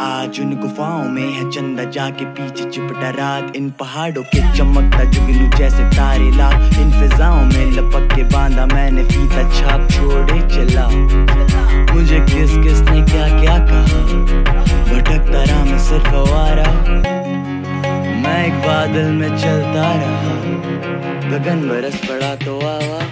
आज उन गुफाओं में है चंदा जाके पीछे चिपटा रात, इन पहाड़ों के चमकता जुगनू जैसे तारे लाख, इन फिजाओं में लपक के बांधा मैंने फीता छाप छोड़े चला। मुझे किस किस ने क्या क्या कहा, भटकता रहा मैं सिर्फ आवारा, मैं एक बादल में चलता रहा, गगन बरस पड़ा तो आवा।